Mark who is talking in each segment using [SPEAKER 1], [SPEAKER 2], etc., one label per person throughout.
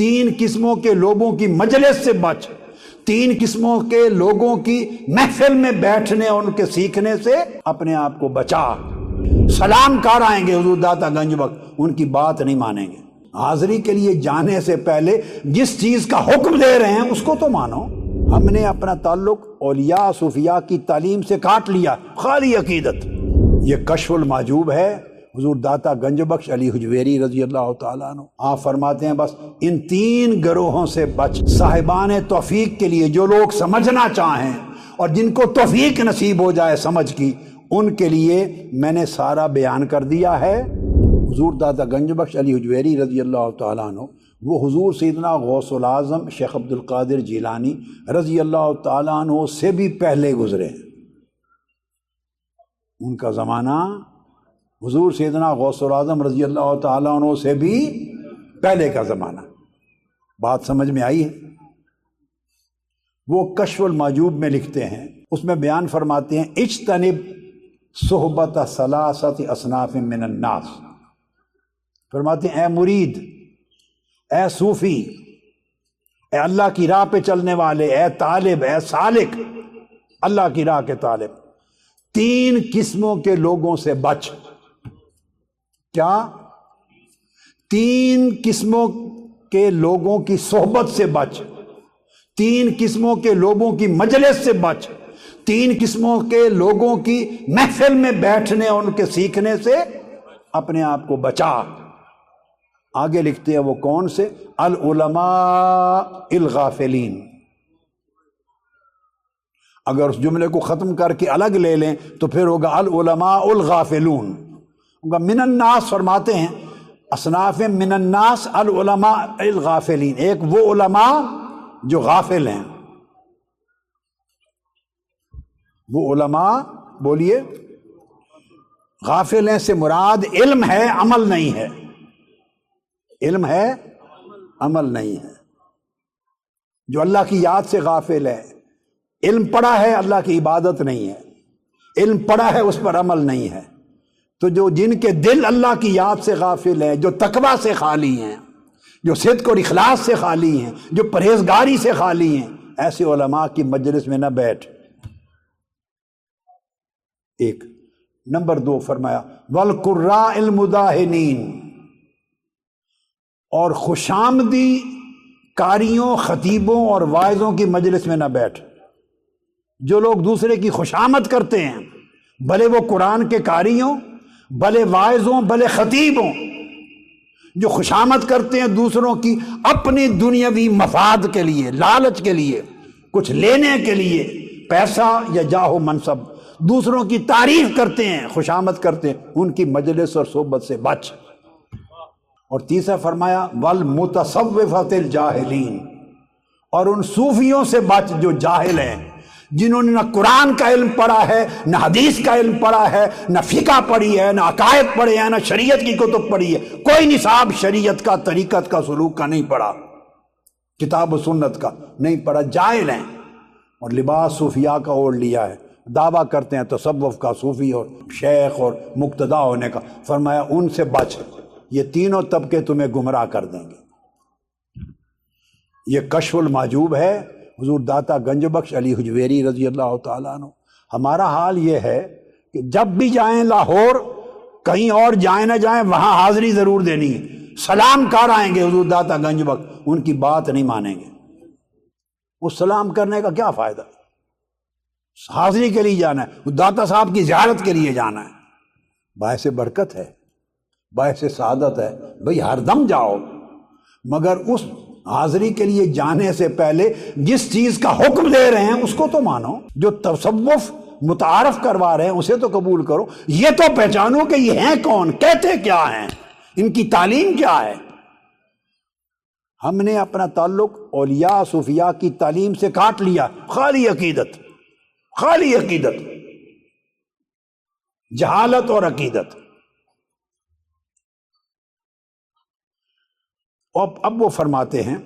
[SPEAKER 1] تین قسموں کے لوگوں کی مجلس سے بچ، تین قسموں کے لوگوں کی محفل میں بیٹھنے اور ان کے سیکھنے سے اپنے آپ کو بچا۔ سلام کار آئیں گے حضور داتا گنج بخش، ان کی بات نہیں مانیں گے۔ حاضری کے لیے جانے سے پہلے جس چیز کا حکم دے رہے ہیں اس کو تو مانو۔ ہم نے اپنا تعلق اولیاء صوفیاء کی تعلیم سے کاٹ لیا، خالی عقیدت۔ یہ کشف المحجوب ہے حضور داتا گنج بخش علی حجویری رضی اللہ تعالیٰ عنہ۔ آپ فرماتے ہیں بس ان تین گروہوں سے بچ۔ صاحبان توفیق کے لیے، جو لوگ سمجھنا چاہیں اور جن کو توفیق نصیب ہو جائے سمجھ کی، ان کے لیے میں نے سارا بیان کر دیا ہے۔ حضور داتا گنج بخش علی حجویری رضی اللہ تعالیٰ عنہ وہ حضور سیدنا غوث العظم شیخ عبد القادر جیلانی رضی اللہ تعالیٰ عنہ سے بھی پہلے گزرے ہیں۔ ان کا زمانہ حضور سیدنا غوث العظم رضی اللہ تعالیٰ عنہ سے بھی پہلے کا زمانہ۔ بات سمجھ میں آئی ہے؟ وہ کشف المحجوب میں لکھتے ہیں، اس میں بیان فرماتے ہیں اجتنب صحبت ثلاثت اصناف من الناس۔ فرماتے ہیں اے مرید، اے صوفی، اے اللہ کی راہ پہ چلنے والے، اے طالب، اے سالک، اللہ کی راہ کے طالب، تین قسموں کے لوگوں سے بچ۔ کیا؟ تین قسموں کے لوگوں کی صحبت سے بچ، تین قسموں کے لوگوں کی مجلس سے بچ، تین قسموں کے لوگوں کی محفل میں بیٹھنے اور ان کے سیکھنے سے اپنے آپ کو بچا۔ آگے لکھتے ہیں وہ کون سے؟ العلماء الغافلین۔ اگر اس جملے کو ختم کر کے الگ لے لیں تو پھر ہوگا العلماء الغافلون۔ من الناس فرماتے ہیں اصناف من الناس العلماء الغافلین، ایک وہ علماء جو غافل ہیں۔ وہ علماء بولیے، غافل ہیں سے مراد علم ہے عمل نہیں ہے، علم ہے عمل نہیں ہے۔ جو اللہ کی یاد سے غافل ہے، علم پڑھا ہے اللہ کی عبادت نہیں ہے، علم پڑھا ہے اس پر عمل نہیں ہے۔ تو جو جن کے دل اللہ کی یاد سے غافل ہیں، جو تقوی سے خالی ہیں، جو صدق اور اخلاص سے خالی ہیں، جو پرہیزگاری سے خالی ہیں، ایسے علماء کی مجلس میں نہ بیٹھ۔ ایک نمبر دو فرمایا وَالْقُرَّاءِ الْمُدَاهِنِينَ، اور خوشامدی قاریوں، خطیبوں اور واعظوں کی مجلس میں نہ بیٹھ۔ جو لوگ دوسرے کی خوشامد کرتے ہیں، بھلے وہ قرآن کے قاری ہوں، بھلے واعظ ہوں، بھلے خطیب ہوں، جو خوشامد کرتے ہیں دوسروں کی اپنی دنیاوی مفاد کے لیے، لالچ کے لیے، کچھ لینے کے لیے، پیسہ یا جاہ و منصب، دوسروں کی تعریف کرتے ہیں، خوشامد کرتے ہیں، ان کی مجلس اور صحبت سے بچ۔ اور تیسرا فرمایا وَالْمُتَصَوِّفَةِ الْجَاهِلِينَ، اور ان صوفیوں سے بچ جو جاہل ہیں، جنہوں نے نہ قرآن کا علم پڑھا ہے، نہ حدیث کا علم پڑھا ہے، نہ فقہ پڑھی ہے، نہ عقائد پڑھے ہیں، نہ شریعت کی کتب پڑھی ہے، کوئی نصاب شریعت کا، طریقت کا، سلوک کا نہیں پڑھا، کتاب و سنت کا نہیں پڑھا، جاہل ہیں، اور لباس صوفیاء کا اوڑھ لیا ہے، دعویٰ کرتے ہیں تصوف کا، صوفی اور شیخ اور مقتدا ہونے کا۔ فرمایا ان سے بچ، یہ تینوں طبقے تمہیں گمراہ کر دیں گے۔ یہ کشف المحجوب ہے حضور داتا گنج بخش علی حجویری رضی اللہ تعالیٰ عنہ۔ ہمارا حال یہ ہے کہ جب بھی جائیں لاہور، کہیں اور جائیں نہ جائیں، وہاں حاضری ضرور دینی ہے۔ سلام کار آئیں گے حضور داتا گنج بخش، ان کی بات نہیں مانیں گے۔ اس سلام کرنے کا کیا فائدہ؟ حاضری کے لیے جانا ہے، داتا صاحب کی زیارت کے لیے جانا ہے، باعث برکت ہے، باعث سعادت ہے، بھئی ہر دم جاؤ، مگر اس حاضری کے لیے جانے سے پہلے جس چیز کا حکم دے رہے ہیں اس کو تو مانو۔ جو تصوف متعارف کروا رہے ہیں اسے تو قبول کرو، یہ تو پہچانو کہ یہ ہیں کون، کہتے کیا ہیں، ان کی تعلیم کیا ہے۔ ہم نے اپنا تعلق اولیاء صوفیاء کی تعلیم سے کاٹ لیا، خالی عقیدت، خالی عقیدت، جہالت اور عقیدت۔ اب وہ فرماتے ہیں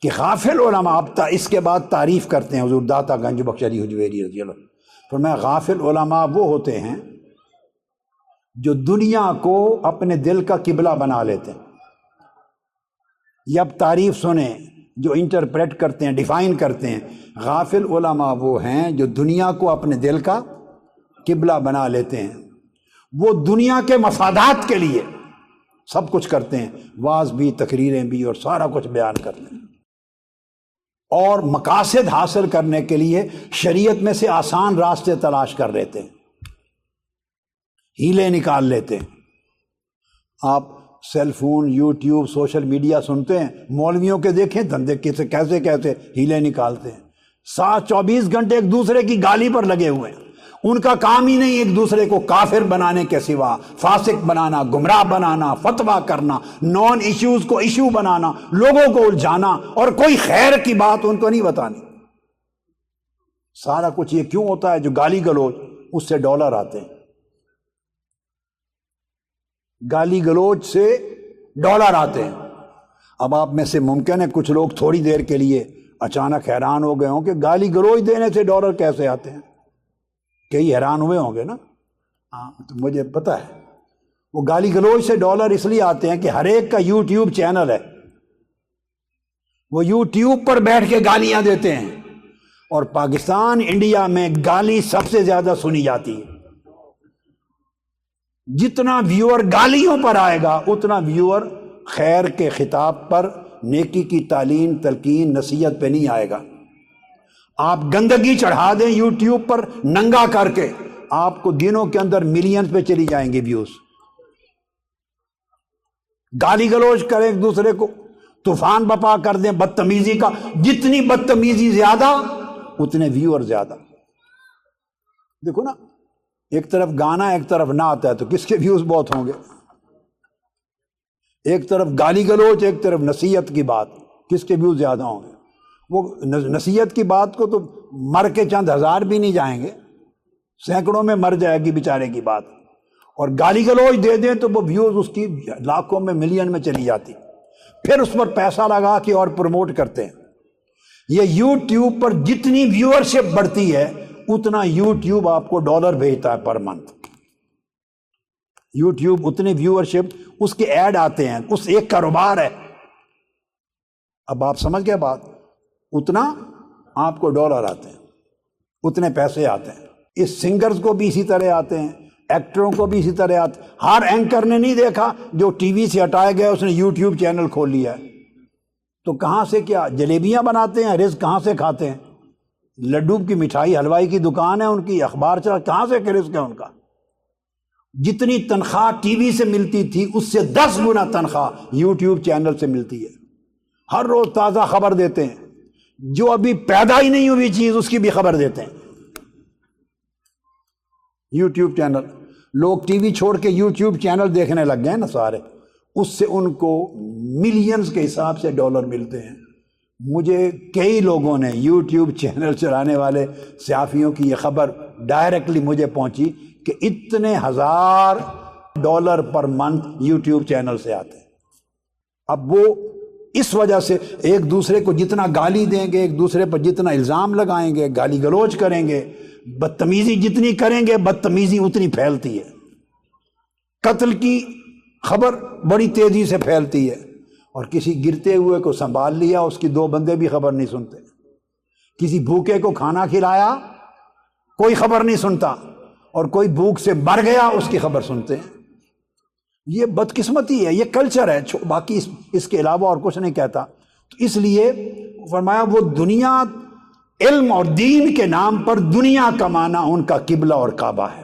[SPEAKER 1] کہ غافل علماء، اب اس کے بعد تعریف کرتے ہیں حضور داتا گنج بخش علی حجویری رضی اللہ عنہ۔ فرمایا غافل علماء وہ ہوتے ہیں جو دنیا کو اپنے دل کا قبلہ بنا لیتے ہیں، یہ اب تعریف سنیں جو انٹرپریٹ کرتے ہیں، ڈیفائن کرتے ہیں۔ غافل علماء وہ ہیں جو دنیا کو اپنے دل کا قبلہ بنا لیتے ہیں، وہ دنیا کے مفادات کے لیے سب کچھ کرتے ہیں، واعظ بھی، تقریریں بھی، اور سارا کچھ بیان کرتے ہیں، اور مقاصد حاصل کرنے کے لیے شریعت میں سے آسان راستے تلاش کر لیتے ہیں، ہیلے نکال لیتے ہیں۔ آپ cell phone, YouTube, social media سنتے ہیں، مولویوں کے دیکھیں دھندے کیسے ہیلے نکالتے ہیں، 24 گھنٹے ایک دوسرے کی گالی پر لگے ہوئے ہیں۔ ان کا کام ہی نہیں ایک دوسرے کو کافر بنانے کے سوا فاسق بنانا، گمراہ بنانا، فتویٰ کرنا، نان ایشوز کو ایشو بنانا، لوگوں کو الجھانا، اور کوئی خیر کی بات ان کو نہیں بتانی۔ سارا کچھ یہ کیوں ہوتا ہے؟ جو گالی گلوچ، اس سے ڈالر آتے ہیں، گالی گلوچ سے ڈالر آتے ہیں۔ اب آپ میں سے ممکن ہے کچھ لوگ تھوڑی دیر کے لیے اچانک حیران ہو گئے ہوں کہ گالی گلوچ دینے سے ڈالر کیسے آتے ہیں؟ کئی حیران ہوئے ہوں گے نا؟ ہاں، تو مجھے پتا ہے وہ گالی گلوچ سے ڈالر اس لیے آتے ہیں کہ ہر ایک کا یوٹیوب چینل ہے، وہ یوٹیوب پر بیٹھ کے گالیاں دیتے ہیں، اور پاکستان، انڈیا میں گالی سب سے زیادہ سنی جاتی ہے۔ جتنا ویور گالیوں پر آئے گا اتنا ویور خیر کے خطاب پر، نیکی کی تعلیم، تلقین، نصیحت پہ نہیں آئے گا۔ آپ گندگی چڑھا دیں یوٹیوب پر ننگا کر کے، آپ کو دنوں کے اندر ملینز پہ چلی جائیں گے ویوز۔ گالی گلوچ کریں ایک دوسرے کو، طوفان بپا کر دیں بدتمیزی کا، جتنی بدتمیزی زیادہ اتنے ویور زیادہ۔ دیکھو نا، ایک طرف گانا ایک طرف نعت ہے تو کس کے ویوز بہت ہوں گے؟ ایک طرف گالی گلوچ ایک طرف نصیحت کی بات، کس کے ویوز زیادہ ہوں گے؟ وہ نصیحت کی بات کو تو مر کے چند ہزار بھی نہیں جائیں گے، سینکڑوں میں مر جائے گی بیچارے کی بات، اور گالی گلوچ دے دیں تو وہ ویوز اس کی لاکھوں میں، ملین میں چلی جاتی، پھر اس پر پیسہ لگا کے اور پروموٹ کرتے ہیں۔ یہ یوٹیوب پر جتنی ویورشپ بڑھتی ہے اتنا یوٹیوب آپ کو ڈالر بھیجتا ہے پر منتھ۔ یوٹیوب اتنی ویورشپ، اس کے ایڈ آتے ہیں، اس ایک کاروبار ہے۔ اب آپ سمجھ گئے بات؟ اتنا آپ کو ڈالر آتے ہیں، اتنے پیسے آتے ہیں۔ اس سنگرز کو بھی اسی طرح آتے ہیں، ایکٹروں کو بھی اسی طرح آتے ہیں۔ ہر اینکر نے نہیں دیکھا جو ٹی وی سے ہٹائے گئے اس نے یوٹیوب چینل کھول لیا ہے، تو کہاں سے کیا جلیبیاں بناتے ہیں، رزق کہاں سے کھاتے ہیں؟ لڈو کی مٹھائی، حلوائی کی دکان ہے ان کی، اخبار چلا، کہاں سے رزق ہے ان کا؟ جتنی تنخواہ ٹی وی سے ملتی تھی اس سے 10 گنا تنخواہ یوٹیوب چینل سے ملتی ہے۔ ہر روز تازہ خبر دیتے ہیں، جو ابھی پیدا ہی نہیں ہوئی چیز اس کی بھی خبر دیتے ہیں۔ یوٹیوب چینل، لوگ ٹی وی چھوڑ کے یوٹیوب چینل دیکھنے لگ گئے ہیں نا سارے، اس سے ان کو ملینز کے حساب سے ڈالر ملتے ہیں۔ مجھے کئی لوگوں نے، یوٹیوب چینل چلانے والے صحافیوں کی یہ خبر ڈائریکٹلی مجھے پہنچی کہ اتنے ہزار dollar per month YouTube channel سے آتے ہیں۔ اب وہ اس وجہ سے ایک دوسرے کو جتنا گالی دیں گے، ایک دوسرے پر جتنا الزام لگائیں گے، گالی گلوچ کریں گے، بدتمیزی جتنی کریں گے بدتمیزی اتنی پھیلتی ہے۔ قتل کی خبر بڑی تیزی سے پھیلتی ہے، اور کسی گرتے ہوئے کو سنبھال لیا اس کی 2 بندے بھی خبر نہیں سنتے، کسی بھوکے کو کھانا کھلایا کوئی خبر نہیں سنتا، اور کوئی بھوک سے مر گیا اس کی خبر سنتے ہیں۔ یہ بدقسمتی ہے، یہ کلچر ہے، باقی اس کے علاوہ اور کچھ نہیں کہتا۔ تو اس لیے فرمایا وہ دنیا، علم اور دین کے نام پر دنیا کمانا ان کا قبلہ اور کعبہ ہے۔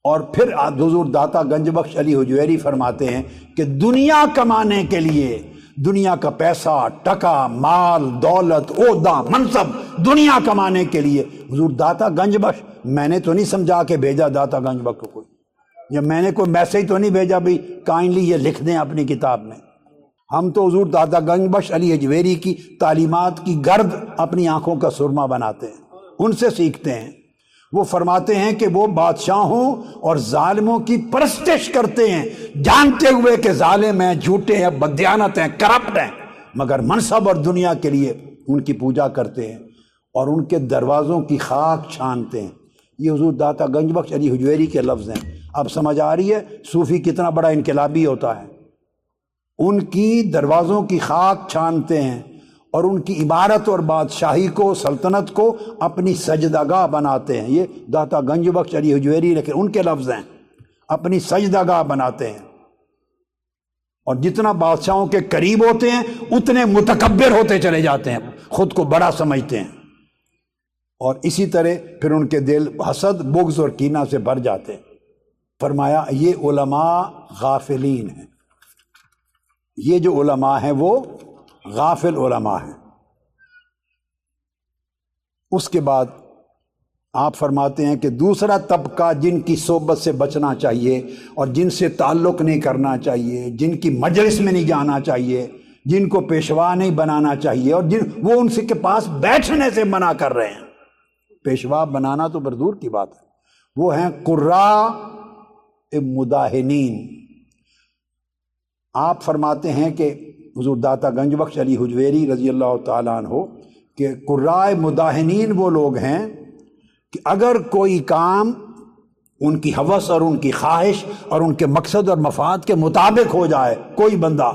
[SPEAKER 1] اور پھر حضور داتا گنج بخش علی حجویری فرماتے ہیں کہ دنیا کمانے کے لیے، دنیا کا پیسہ، ٹکا، مال، دولت، عہدہ، منصب، دنیا کمانے کے لیے حضور داتا گنج بخش، میں نے تو نہیں سمجھا کے بھیجا داتا گنج بخش کو کوئی، یا میں نے کوئی میسج تو نہیں بھیجا بھی کائنڈلی یہ لکھ دیں اپنی کتاب میں۔ ہم تو حضور داتا گنج بخش علی حجویری کی تعلیمات کی گرد اپنی آنکھوں کا سرما بناتے ہیں، ان سے سیکھتے ہیں۔ وہ فرماتے ہیں کہ وہ بادشاہوں اور ظالموں کی پرستش کرتے ہیں، جانتے ہوئے کہ ظالم ہیں، جھوٹے ہیں، بددیانت ہیں، کرپٹ ہیں، مگر منصب اور دنیا کے لیے ان کی پوجا کرتے ہیں اور ان کے دروازوں کی خاک چھانتے ہیں۔ یہ حضور داتا گنج بخش علی حجویری کے لفظ ہیں۔ اب سمجھ آ رہی ہے صوفی کتنا بڑا انقلابی ہوتا ہے۔ ان کی دروازوں کی خاک چھانتے ہیں اور ان کی عمارت اور بادشاہی کو، سلطنت کو اپنی سجدہ گاہ بناتے ہیں۔ یہ داتا گنج بخش علی حجویری لیکن ان کے لفظ ہیں، اپنی سجدہ گاہ بناتے ہیں، اور جتنا بادشاہوں کے قریب ہوتے ہیں اتنے متکبر ہوتے چلے جاتے ہیں، خود کو بڑا سمجھتے ہیں، اور اسی طرح پھر ان کے دل حسد، بغض اور کینہ سے بھر جاتے ہیں۔ فرمایا یہ علماء غافلین ہیں، یہ جو علماء ہیں وہ غافل علماء ہیں۔ اس کے بعد آپ فرماتے ہیں کہ دوسرا طبقہ جن کی صحبت سے بچنا چاہیے اور جن سے تعلق نہیں کرنا چاہیے، جن کی مجلس میں نہیں جانا چاہیے، جن کو پیشوا نہیں بنانا چاہیے، اور وہ ان سے کے پاس بیٹھنے سے منع کر رہے ہیں۔ پیشوا بنانا تو بردور کی بات ہے، وہ ہیں قراء مداہنین۔ آپ فرماتے ہیں کہ حضور داتا گنج بخش علی حجویری رضی اللہ تعالیٰ عنہ کہ قراء مداہنین وہ لوگ ہیں کہ اگر کوئی کام ان کی ہوس اور ان کی خواہش اور ان کے مقصد اور مفاد کے مطابق ہو جائے، کوئی بندہ